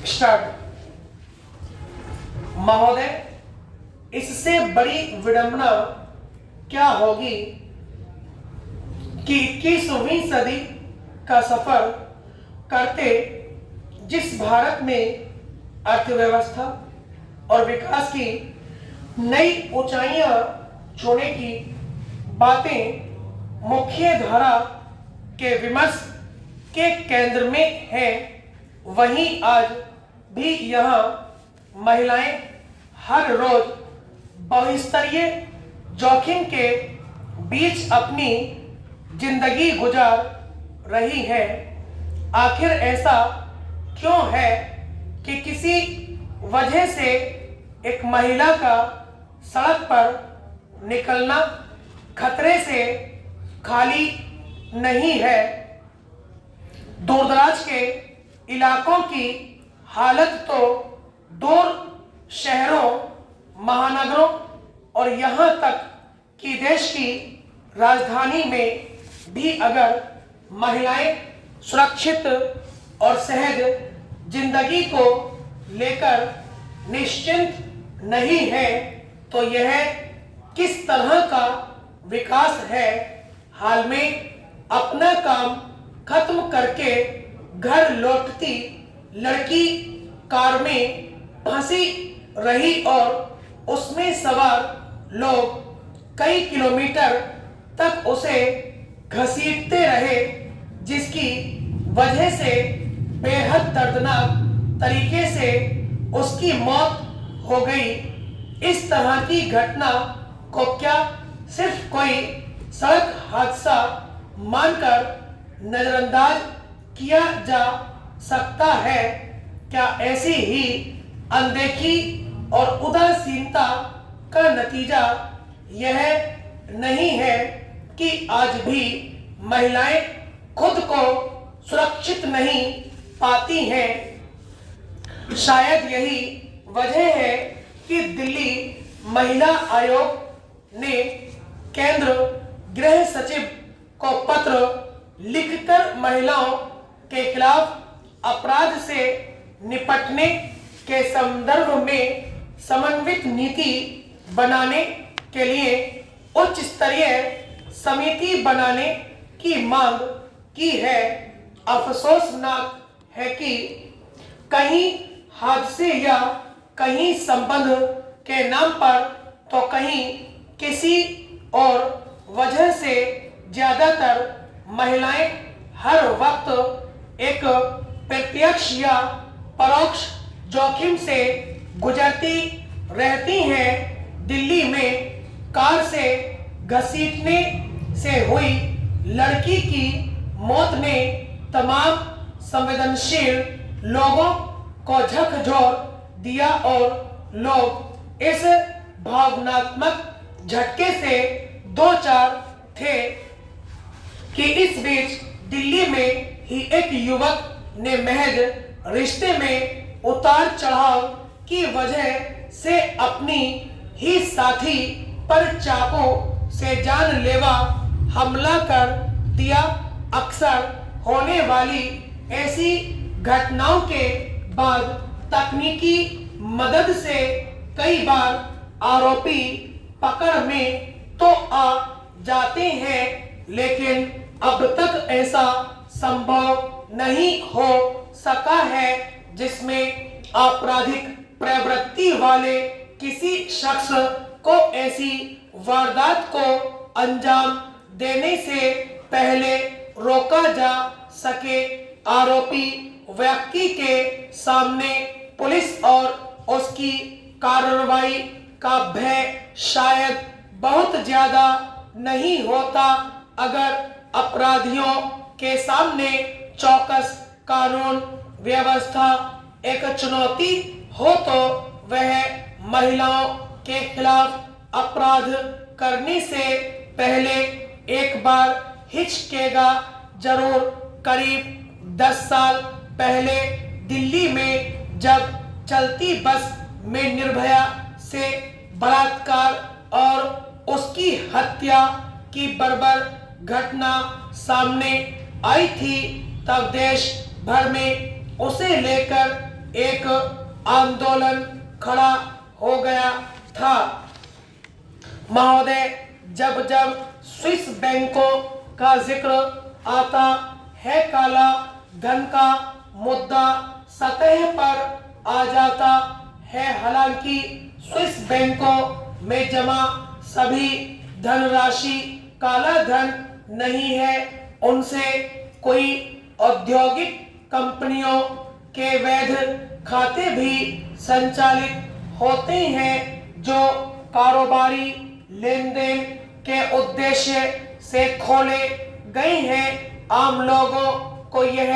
Start. महोदय, इससे बड़ी विडंबना क्या होगी कि 21वीं सदी का सफर करते जिस भारत में अर्थव्यवस्था और विकास की नई ऊंचाइयां छूने की बातें मुख्य धारा के विमर्श के केंद्र में है, वहीं आज भी यहाँ महिलाएं हर रोज बहुस्तरीय जोखिम के बीच अपनी जिंदगी गुजार रही है। आखिर ऐसा क्यों है कि किसी वजह से एक महिला का सड़क पर निकलना खतरे से खाली नहीं है। दूरदराज के इलाकों की हालत तो दूर शहरों, महानगरों और यहाँ तक कि देश की राजधानी में भी अगर महिलाएं सुरक्षित और सहज जिंदगी को लेकर निश्चिंत नहीं है, तो यह किस तरह का विकास है। हाल में अपना काम खत्म करके घर लौटती लड़की कार में फंसी रही और उसमें सवार लोग कई किलोमीटर तक उसे घसीटते रहे, जिसकी वजह से बेहद दर्दनाक तरीके से उसकी मौत हो गई। इस तरह की घटना को क्या सिर्फ कोई सड़क हादसा मानकर नजरअंदाज किया जा सकता है? क्या ऐसी ही अनदेखी और उदासीनता का नतीजा यह नहीं है कि आज भी महिलाएं खुद को सुरक्षित नहीं पाती हैं? शायद यही वजह है कि दिल्ली महिला आयोग ने केंद्र गृह सचिव को पत्र लिखकर महिलाओं के खिलाफ अपराध से निपटने के संदर्भ में समन्वित नीति बनाने के लिए उच्च स्तरीय समिति बनाने की मांग की है। अफसोसनाक है कि कहीं हादसे या कहीं संबंध के नाम पर तो कहीं किसी और वजह से ज्यादातर महिलाएं हर वक्त एक प्रत्यक्ष या परोक्ष जोखिम से गुजरती रहती हैं। दिल्ली में कार से घसीटने से हुई लड़की की मौत ने तमाम संवेदनशील लोगों को झकझोर दिया और लोग इस भावनात्मक झटके से दो चार थे कि इस बीच दिल्ली में ही एक युवक ने महज रिश्ते में उतार चढ़ाव की वजह से अपनी ही साथी पर चाकू से जानलेवा हमला कर दिया। अक्सर होने वाली ऐसी घटनाओं के बाद तकनीकी मदद से कई बार आरोपी पकड़ में तो आ जाते हैं, लेकिन अब तक ऐसा संभव नहीं हो सका है जिसमें आपराधिक प्रवृत्ति वाले किसी शख्स को ऐसी वारदात को अंजाम देने से पहले रोका जा सके। आरोपी व्यक्ति के सामने पुलिस और उसकी कार्रवाई का भय शायद बहुत ज्यादा नहीं होता। अगर अपराधियों के सामने चौकस कानून व्यवस्था एक चुनौती हो तो वह महिलाओं के खिलाफ अपराध करने से पहले एक बार हिचकेगा जरूर। करीब 10 साल पहले दिल्ली में जब चलती बस में निर्भया से बलात्कार और उसकी हत्या की बर्बर घटना सामने आई थी, तब देश भर में उसे लेकर एक आंदोलन खड़ा हो गया था। महोदय, जब जब स्विस बैंकों का जिक्र आता है, काला धन का मुद्दा सतह पर आ जाता है। हालांकि स्विस बैंकों में जमा सभी धनराशि काला धन नहीं है। उनसे कोई औद्योगिक कंपनियों के वैध खाते भी संचालित होते हैं, जो कारोबारी लेन देन के उद्देश्य से खोले गए हैं। आम लोगों को यह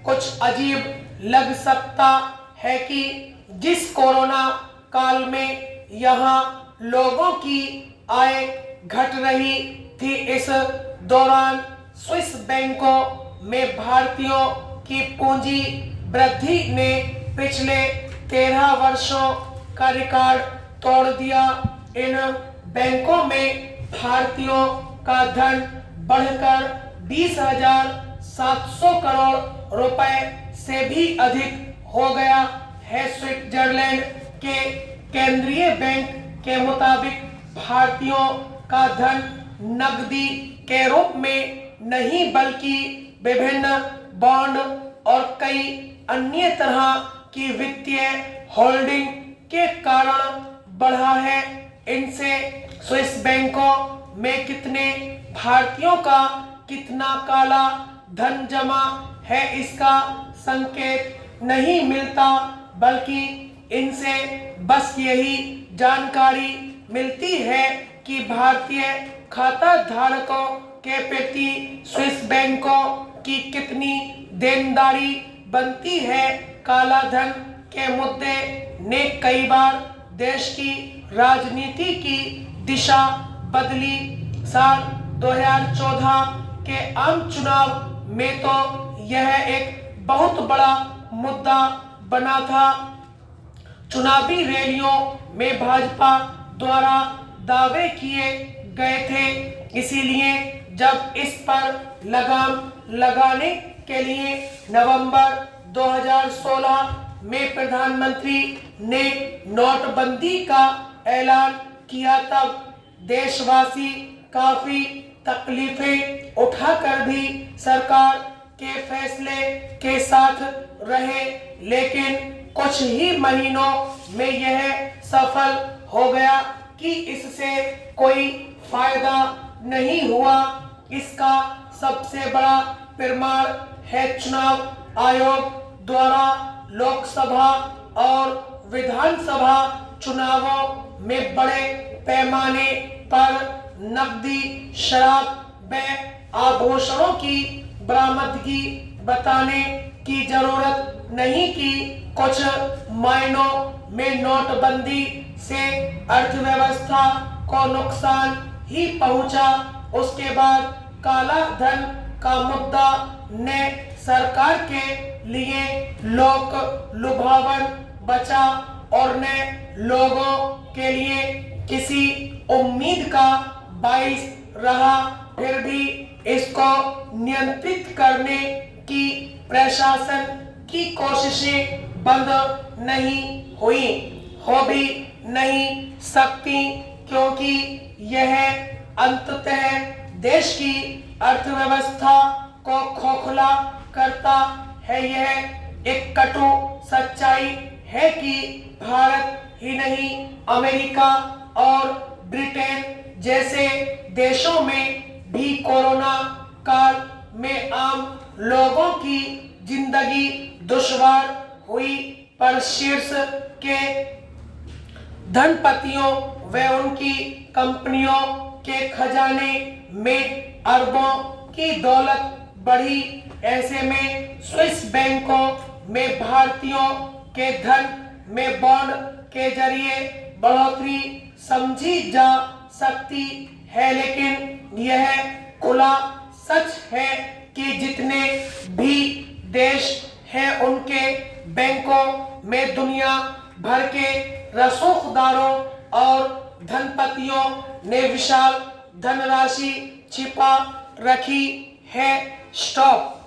कुछ अजीब लग सकता है कि जिस कोरोना काल में यहाँ लोगों की आय घट रही थी, इस दौरान स्विस बैंकों में भारतीयों की पूंजी वृद्धि ने पिछले 13 वर्षों का रिकॉर्ड तोड़ दिया। इन बैंकों में भारतीयों का धन बढ़कर 20,700 करोड़ रुपए से भी अधिक हो गया है। स्विट्जरलैंड के केंद्रीय बैंक के मुताबिक भारतीयों का धन नकदी के रूप में नहीं बल्कि विभिन्न बॉन्ड और कई अन्य तरह की वित्तीय होल्डिंग के कारण बढ़ा है। इनसे स्विस बैंकों में कितने भारतीयों का कितना काला धन जमा है, इसका संकेत नहीं मिलता, बल्कि इनसे बस यही जानकारी मिलती है कि भारतीय खाता धारकों के प्रति स्विस बैंकों की कितनी देनदारी बनती है। काला धन के मुद्दे ने कई बार देश की राजनीति की दिशा बदली। साल 2014 के आम चुनाव में तो यह एक बहुत बड़ा मुद्दा बना था। चुनावी रैलियों में भाजपा द्वारा दावे किए गए थे। इसीलिए जब इस पर लगाम लगाने के लिए नवंबर 2016 में प्रधानमंत्री ने नोटबंदी का ऐलान किया, तब देशवासी काफी तकलीफें उठाकर भी सरकार के फैसले के साथ रहे, लेकिन कुछ ही महीनों में यह सफल हो गया कि इससे कोई फायदा नहीं हुआ। इसका सबसे बड़ा प्रमाण है चुनाव आयोग द्वारा लोकसभा और विधानसभा चुनावों में बड़े पैमाने पर नकदी, शराब व आभूषणों की बरामदगी बताने की जरूरत नहीं कि कुछ महीनों में नोटबंदी से अर्थव्यवस्था को नुकसान ही पहुंचा। उसके बाद काला धन का मुद्दा ने सरकार के लिए लोक लुभावन बचा और ने लोगों के लिए किसी उम्मीद का बाइस रहा। फिर भी इसको नियंत्रित करने की प्रशासन की कोशिशें बंद नहीं हुई, हो भी नहीं सकती, क्योंकि यह अंततः देश की अर्थव्यवस्था को खोखला करता है। यह एक कटु सच्चाई है कि भारत ही नहीं, अमेरिका और ब्रिटेन जैसे देशों में भी कोरोना काल में आम लोगों की जिंदगी दुश्वार हुई, पर शीर्ष के धनपतियों व उनकी कंपनियों के खजाने में अरबों की दौलत बढ़ी। ऐसे में स्विस बैंकों में भारतीयों के धन में बॉन्ड के जरिए बढ़ोतरी समझी जा सकती है, लेकिन यह खुला सच है कि जितने भी देश हैं उनके बैंकों में दुनिया भर के रसूखदारों और धनपतियों ने विशाल धनराशि छिपा रखी है। स्टॉप।